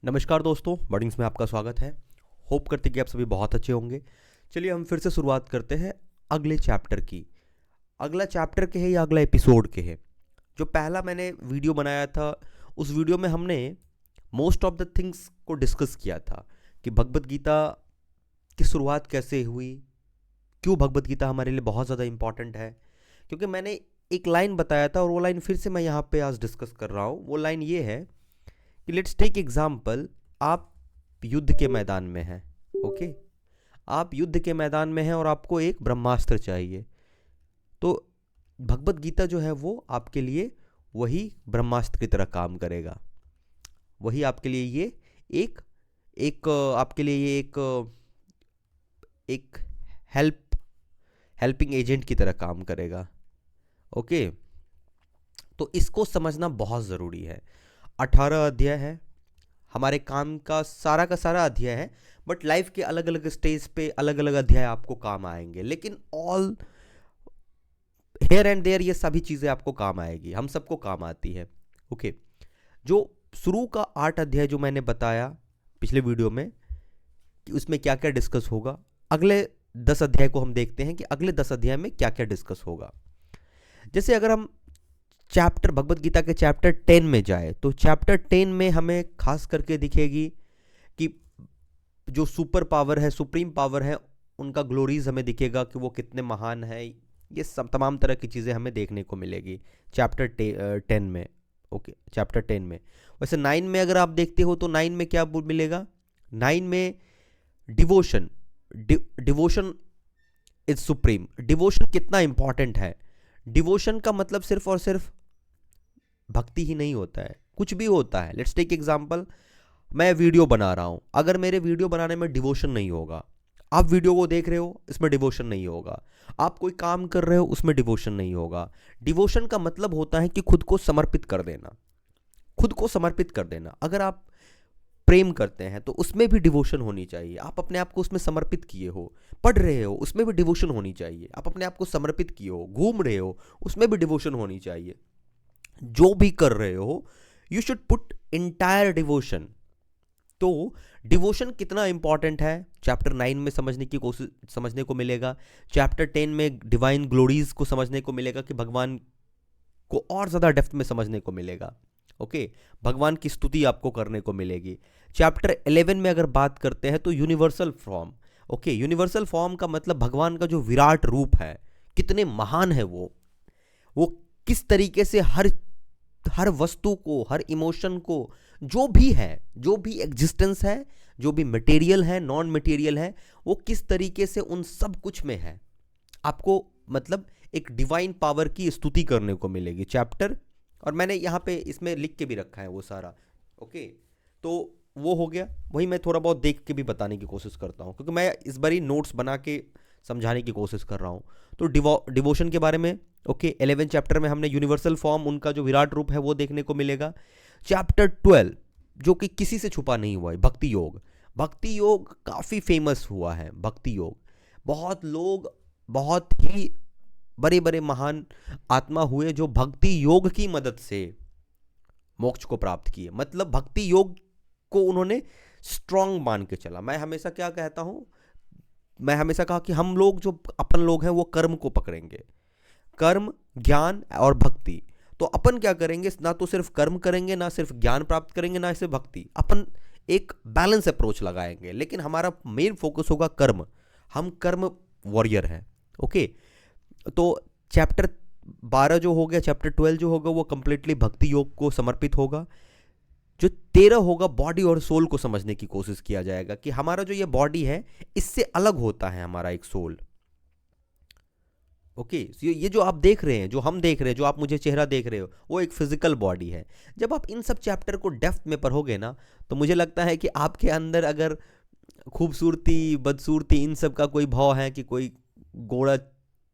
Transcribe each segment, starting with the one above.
नमस्कार दोस्तों, बर्डिंग्स में आपका स्वागत है। होप करते कि आप सभी बहुत अच्छे होंगे। चलिए हम फिर से शुरुआत करते हैं अगले चैप्टर की। अगला चैप्टर के है या अगला एपिसोड के है। जो पहला मैंने वीडियो बनाया था, उस वीडियो में हमने मोस्ट ऑफ द थिंग्स को डिस्कस किया था कि भगवत गीता की शुरुआत कैसे हुई, क्यों भगवत गीता हमारे लिए बहुत ज़्यादा इंपॉर्टेंट है। क्योंकि मैंने एक लाइन बताया था और वो लाइन फिर से मैं यहाँ पे आज डिस्कस कर रहा हूँ। वो लाइन ये है कि लेट्स टेक एग्जाम्पल, आप युद्ध के मैदान में हैं। ओके, आप युद्ध के मैदान में हैं और आपको एक ब्रह्मास्त्र चाहिए। तो भगवत गीता जो है वो आपके लिए वही ब्रह्मास्त्र की तरह काम करेगा। वही आपके लिए ये एक एक आपके लिए ये एक हेल्प हेल्पिंग एजेंट की तरह काम करेगा। ओके, तो इसको समझना बहुत ज़रूरी है। 18 अध्याय है, हमारे काम का सारा अध्याय है। बट लाइफ के अलग अलग स्टेज पे अलग अलग अध्याय आपको काम आएंगे, लेकिन ऑल हेयर एंड देयर ये सभी चीज़ें आपको काम आएगी, हम सबको काम आती है। ओके, जो शुरू का 8 अध्याय जो मैंने बताया पिछले वीडियो में कि उसमें क्या क्या डिस्कस होगा, अगले 10 अध्याय को हम देखते हैं कि अगले 10 अध्याय में क्या क्या डिस्कस होगा। जैसे अगर हम चैप्टर भगवत गीता के चैप्टर 10 में जाए तो चैप्टर 10 में हमें खास करके दिखेगी कि जो सुपर पावर है, सुप्रीम पावर है, उनका ग्लोरीज हमें दिखेगा कि वो कितने महान है। ये सब तमाम तरह की चीज़ें हमें देखने को मिलेगी चैप्टर 10 में। ओके, चैप्टर 10 में। वैसे 9 में अगर आप देखते हो तो 9 में क्या मिलेगा? 9 में devotion, devotion is supreme. Devotion कितना इंपॉर्टेंट है। डिवोशन का मतलब सिर्फ और सिर्फ भक्ति ही नहीं होता है, कुछ भी होता है। लेट्स टेक एग्जांपल, मैं वीडियो बना रहा हूं, अगर मेरे वीडियो बनाने में डिवोशन नहीं होगा, आप वीडियो को देख रहे हो, इसमें डिवोशन नहीं होगा। आप कोई काम कर रहे हो, उसमें डिवोशन नहीं होगा। डिवोशन का मतलब होता है कि खुद को समर्पित कर देना, खुद को समर्पित कर देना। अगर आप प्रेम करते हैं तो उसमें भी डिवोशन होनी चाहिए। आप अपने आप को उसमें समर्पित किए हो। पढ़ रहे हो, उसमें भी डिवोशन होनी चाहिए। आप अपने आप को समर्पित किए हो। घूम रहे हो, उसमें भी डिवोशन होनी चाहिए। जो भी कर रहे हो, you should put entire devotion. तो डिवोशन कितना इंपॉर्टेंट है चैप्टर 9 में समझने को मिलेगा। चैप्टर 10 में डिवाइन ग्लोरीज को समझने को मिलेगा कि भगवान को और ज्यादा डेप्थ में समझने को मिलेगा। ओके, भगवान की स्तुति आपको करने को मिलेगी। चैप्टर 11 में अगर बात करते हैं तो universal form. Okay, universal form का मतलब भगवान का जो विराट रूप है, कितने महान है वो किस तरीके से हर हर वस्तु को, हर इमोशन को, जो भी है, जो भी एग्जिस्टेंस है, जो भी मटेरियल है, नॉन मटेरियल है, वो किस तरीके से उन सब कुछ में है। आपको मतलब एक डिवाइन पावर की स्तुति करने को मिलेगी चैप्टर। और मैंने यहाँ पे इसमें लिख के भी रखा है वो सारा। ओके, तो वो हो गया। वही मैं थोड़ा बहुत देख के भी बताने की कोशिश करता हूँ, क्योंकि मैं इस बार ही नोट्स बना के समझाने की कोशिश कर रहा हूँ। तो डिवोशन के बारे में, ओके, 11 चैप्टर में हमने यूनिवर्सल फॉर्म, उनका जो विराट रूप है वो देखने को मिलेगा। चैप्टर 12 जो कि किसी से छुपा नहीं हुआ है, भक्ति योग। भक्ति योग काफ़ी फेमस हुआ है। भक्ति योग बहुत लोग, बहुत ही बड़े बड़े महान आत्मा हुए जो भक्ति योग की मदद से मोक्ष को प्राप्त किए। मतलब भक्ति योग को उन्होंने स्ट्रांग मान के चला। मैं हमेशा क्या कहता हूं, मैं हमेशा कहा कि हम लोग जो अपन लोग हैं वो कर्म को पकड़ेंगे, कर्म, ज्ञान और भक्ति। तो अपन क्या करेंगे, ना तो सिर्फ कर्म करेंगे, ना सिर्फ ज्ञान प्राप्त करेंगे, ना सिर्फ भक्ति। अपन एक बैलेंस अप्रोच लगाएंगे, लेकिन हमारा मेन फोकस होगा कर्म। हम कर्म वॉरियर हैं। ओके, तो चैप्टर 12 जो हो गया, चैप्टर 12 जो होगा वो कंप्लीटली भक्ति योग को समर्पित होगा। जो 13 होगा, बॉडी और सोल को समझने की कोशिश किया जाएगा कि हमारा जो ये बॉडी है, इससे अलग होता है हमारा एक सोल। ओके, ये जो आप देख रहे हैं, जो हम देख रहे हैं, जो आप मुझे चेहरा देख रहे हो, वो एक फिजिकल बॉडी है। जब आप इन सब चैप्टर को डेप्थ में पढ़ोगे ना, तो मुझे लगता है कि आपके अंदर अगर खूबसूरती, बदसूरती, इन सब का कोई भाव है कि कोई गोरा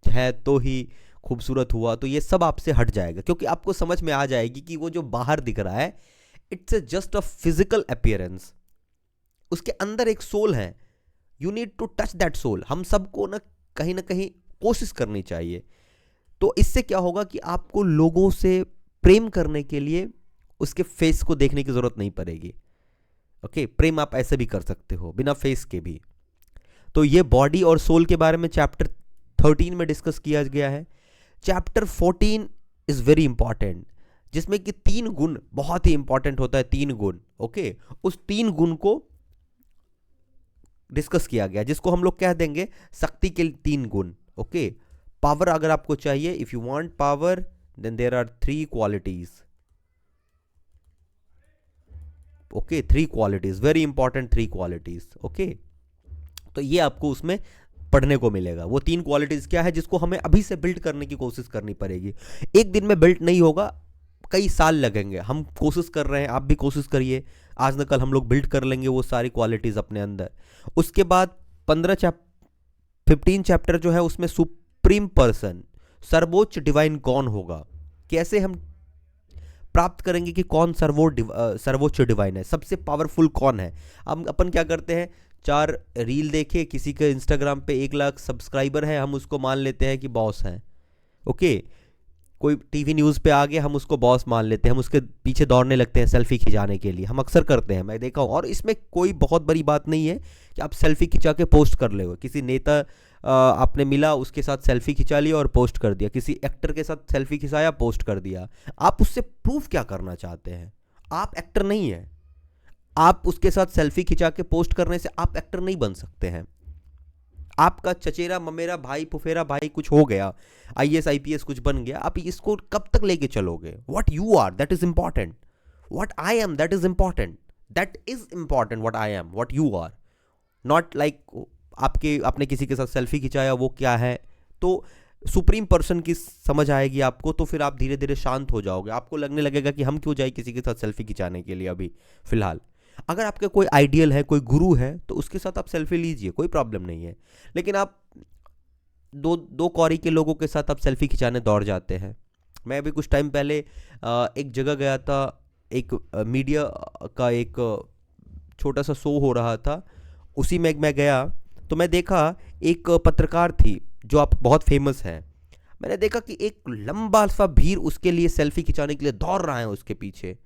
है तो ही खूबसूरत हुआ, तो ये सब आपसे हट जाएगा। क्योंकि आपको समझ में आ जाएगी कि वो जो बाहर दिख रहा है, it's just a physical appearance. उसके अंदर एक सोल है। You need to touch that soul. हम सबको ना कहीं कोशिश करनी चाहिए। तो इससे क्या होगा कि आपको लोगों से प्रेम करने के लिए उसके फेस को देखने की जरूरत नहीं पड़ेगी। ओके, प्रेम आप ऐसे भी कर सकते हो बिना फेस के भी। तो ये बॉडी और सोल के बारे में चैप्टर 13 में डिस्कस किया गया है। चैप्टर 14 इज वेरी इंपॉर्टेंट, जिसमें कि 3 गुण बहुत ही इंपॉर्टेंट होता है, 3 गुण। ओके, उस 3 गुण को डिस्कस किया गया, जिसको हम लोग कह देंगे शक्ति के 3 गुण। ओके, पावर अगर आपको चाहिए, if you want power, then there are 3 qualities. Okay, 3 qualities, very important 3 qualities. Okay, तो ये आपको उसमें पढ़ने को मिलेगा। वो 3 क्वालिटीज क्या है, जिसको हमें अभी से बिल्ड करने की कोशिश करनी पड़ेगी। एक दिन में बिल्ड नहीं होगा, कई साल लगेंगे। हम कोशिश कर रहे हैं, आप भी कोशिश करिए, आज न कल हम लोग बिल्ड कर लेंगे वो सारी क्वालिटीज अपने अंदर। उसके बाद 15 चैप्टर जो है उसमें सुप्रीम पर्सन, सर्वोच्च डिवाइन कौन होगा, कैसे हम प्राप्त करेंगे कि कौन सर्वोच्च डिवाइन है, सबसे पावरफुल कौन है। हम अपन क्या करते हैं, 4 रील देखे, किसी के इंस्टाग्राम पे 1 लाख सब्सक्राइबर है, हम उसको मान लेते हैं कि बॉस है। ओके, कोई टीवी न्यूज़ पे आ गया, हम उसको बॉस मान लेते हैं, हम उसके पीछे दौड़ने लगते हैं सेल्फी खिंचाने के लिए। हम अक्सर करते हैं, मैं देखा हूँ। और इसमें कोई बहुत बड़ी बात नहीं है कि आप सेल्फी खिंचा के पोस्ट कर ले। किसी नेता आपने मिला, उसके साथ सेल्फी खिंचा लिया और पोस्ट कर दिया, किसी एक्टर के साथ सेल्फी खिंचाया, पोस्ट कर दिया। आप उससे प्रूफ क्या करना चाहते हैं? आप एक्टर नहीं है। आप उसके साथ सेल्फी खिंचा के पोस्ट करने से आप एक्टर नहीं बन सकते हैं। आपका चचेरा ममेरा भाई फुफेरा भाई कुछ हो गया, आईएएस आईपीएस कुछ बन गया, आप इसको कब तक लेके चलोगे? What you are, that is important. What I am, that is important. That is important, what I am, what you are. Not like आपने किसी के साथ सेल्फी खिंचाया, वो क्या है। तो सुप्रीम पर्सन की समझ आएगी आपको, तो फिर आप धीरे धीरे शांत हो जाओगे। आपको लगने लगेगा कि हम क्यों जाए किसी के साथ सेल्फी खिंचाने के लिए अभी फिलहाल। अगर आपके कोई आइडियल है, कोई गुरु है, तो उसके साथ आप सेल्फी लीजिए, कोई प्रॉब्लम नहीं है। लेकिन आप दो कौरी के लोगों के साथ आप सेल्फी खिंचाने दौड़ जाते हैं। मैं अभी कुछ टाइम पहले एक जगह गया था, एक मीडिया का एक छोटा सा शो हो रहा था, उसी में मैं गया तो मैं देखा एक पत्रकार थी जो आप बहुत फेमस है। मैंने देखा कि एक लंबा सा भीड़ उसके लिए सेल्फी खिंचाने के लिए दौड़ रहा है उसके पीछे।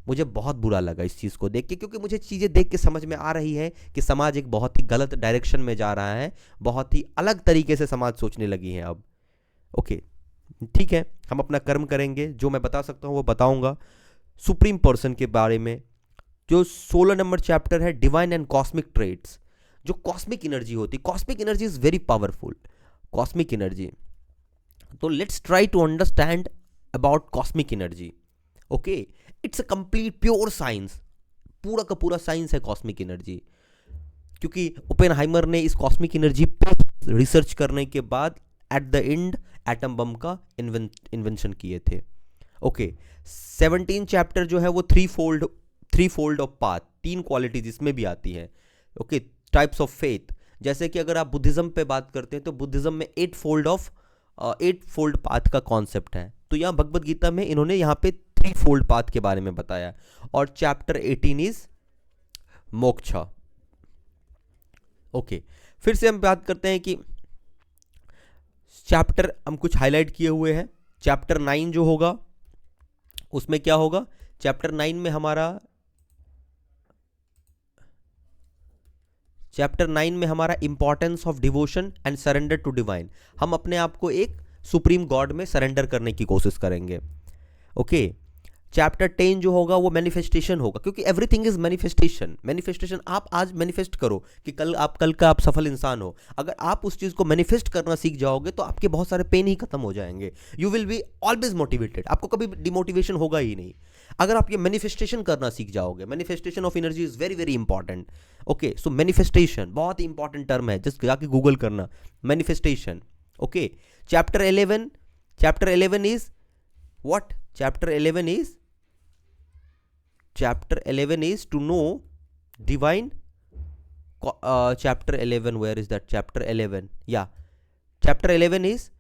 मुझे बहुत बुरा लगा इस चीज़ को देख के, क्योंकि मुझे चीज़ें देख के समझ में आ रही है कि समाज एक बहुत ही गलत डायरेक्शन में जा रहा है, बहुत ही अलग तरीके से समाज सोचने लगी है अब। ओके, ठीक है, हम अपना कर्म करेंगे, जो मैं बता सकता हूँ वो बताऊंगा। सुप्रीम पर्सन के बारे में जो 16 नंबर चैप्टर है, डिवाइन एंड कॉस्मिक ट्रेड्स, जो कॉस्मिक एनर्जी होती, cosmic energy is very powerful. Cosmic energy, तो let's try to understand about cosmic energy. Okay, it's a complete pure science, पूरा का पूरा साइंस है कॉस्मिक एनर्जी। क्योंकि Oppenheimer ने इस कॉस्मिक एनर्जी पर रिसर्च करने के बाद at the end atom bomb का इन्वेंशन किए थे। ओके, 17 चैप्टर जो है वो three fold of path, 3 quality जिसमें भी आती है। ओके, टाइप्स ऑफ फेथ, जैसे कि अगर आप बुद्धिज्म पे बात करते हैं तो बुद्धिज्म में 8 फोल्ड पाथ का कॉन्सेप्ट है। तो यहाँ भगवत गीता में इन्होंने यहाँ पे 3 फोल्ड पाथ के बारे में बताया। और चैप्टर 18 इज मोक्षा। ओके, फिर से हम बात करते हैं कि चैप्टर हम कुछ हाईलाइट किए हुए हैं। चैप्टर 9 जो होगा उसमें क्या होगा, चैप्टर 9 में हमारा importance of devotion and surrender to divine. हम अपने आप को एक सुप्रीम गॉड में सरेंडर करने की कोशिश करेंगे। ओके, चैप्टर 10 जो होगा वो मैनिफेस्टेशन होगा, क्योंकि एवरीथिंग इज मैनिफेस्टेशन। आप आज मैनिफेस्ट करो कि कल का आप सफल इंसान हो। अगर आप उस चीज को मैनिफेस्ट करना सीख जाओगे तो आपके बहुत सारे पेन ही खत्म हो जाएंगे। You will be always motivated, आपको कभी डिमोटिवेशन होगा ही नहीं अगर आप ये मैनिफेस्टेशन करना सीख जाओगे। Manifestation of energy is very very important. Okay, so manifestation बहुत ही इंपॉर्टेंट टर्म है, जस्ट जाके गूगल करना manifestation. Okay, chapter 11 is what? Chapter 11 is to know divine. Chapter 11, where is that? Chapter 11, yeah. Chapter 11 is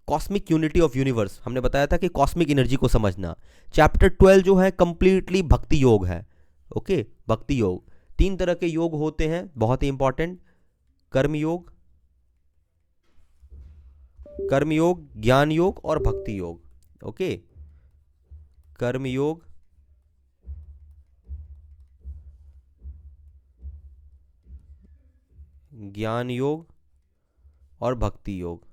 cosmic unity of universe. हमने बताया था कि cosmic energy को समझना। Chapter 12 जो है completely भक्ति योग है। ओके, भक्ति योग, 3 तरह के योग होते हैं, बहुत ही इंपॉर्टेंट। कर्म योग, ज्ञान योग और भक्ति योग। ओके, कर्म योग, ज्ञान योग और भक्ति योग।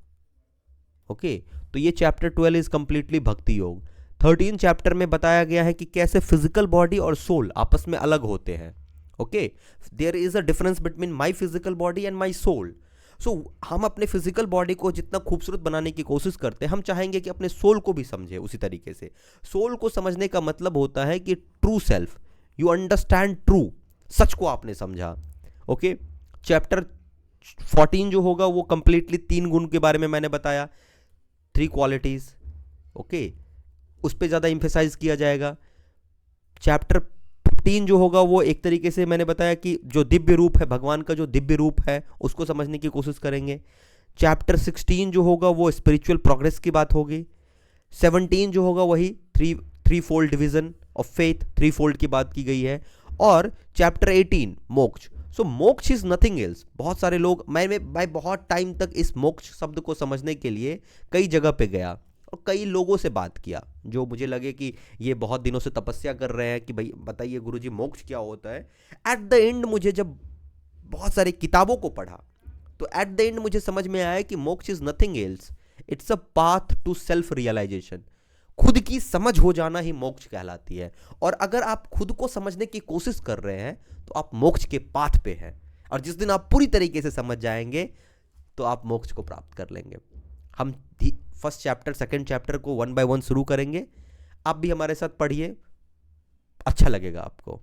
ओके, तो ये चैप्टर 12 इज कंप्लीटली भक्ति योग। 13 चैप्टर में बताया गया है कि कैसे फिजिकल बॉडी और सोल आपस में अलग होते हैं। Okay, there is a difference between my physical body and my soul. So हम अपने फिजिकल बॉडी को जितना खूबसूरत बनाने की कोशिश करते हैं, हम चाहेंगे कि अपने सोल को भी समझे उसी तरीके से। सोल को समझने का मतलब होता है कि true self, you understand true, सच को आपने समझा। ओके, चैप्टर 14 जो होगा वो कंप्लीटली 3 गुण के बारे में मैंने बताया, 3 क्वालिटीज। ओके, उस पर ज़्यादा इम्फेसाइज किया जाएगा। चैप्टर 15 जो होगा वो एक तरीके से मैंने बताया कि जो दिव्य रूप है, भगवान का जो दिव्य रूप है उसको समझने की कोशिश करेंगे। चैप्टर 16 जो होगा वो स्पिरिचुअल प्रोग्रेस की बात होगी। 17 जो होगा वही three fold division of faith, 3 fold की बात की गई है। और चैप्टर 18 मोक्ष। सो मोक्ष इज नथिंग एल्स। बहुत सारे लोग, मैं बहुत टाइम तक इस मोक्ष शब्द को समझने के लिए कई जगह पे गया और कई लोगों से बात किया जो मुझे लगे कि ये बहुत दिनों से तपस्या कर रहे हैं कि भाई बताइए गुरुजी मोक्ष क्या होता है। एट द एंड मुझे जब बहुत सारी किताबों को पढ़ा तो एट द एंड मुझे समझ में आया कि moksha is nothing else, it's a path to self realization. खुद की समझ हो जाना ही मोक्ष कहलाती है। और अगर आप खुद को समझने की कोशिश कर रहे हैं तो आप मोक्ष के पाथ पे हैं। और जिस दिन आप पूरी तरीके से समझ जाएंगे तो आप मोक्ष को प्राप्त कर लेंगे। हम फर्स्ट चैप्टर सेकंड चैप्टर को 1 बाय 1 शुरू करेंगे। आप भी हमारे साथ पढ़िए, अच्छा लगेगा आपको।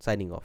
Signing off.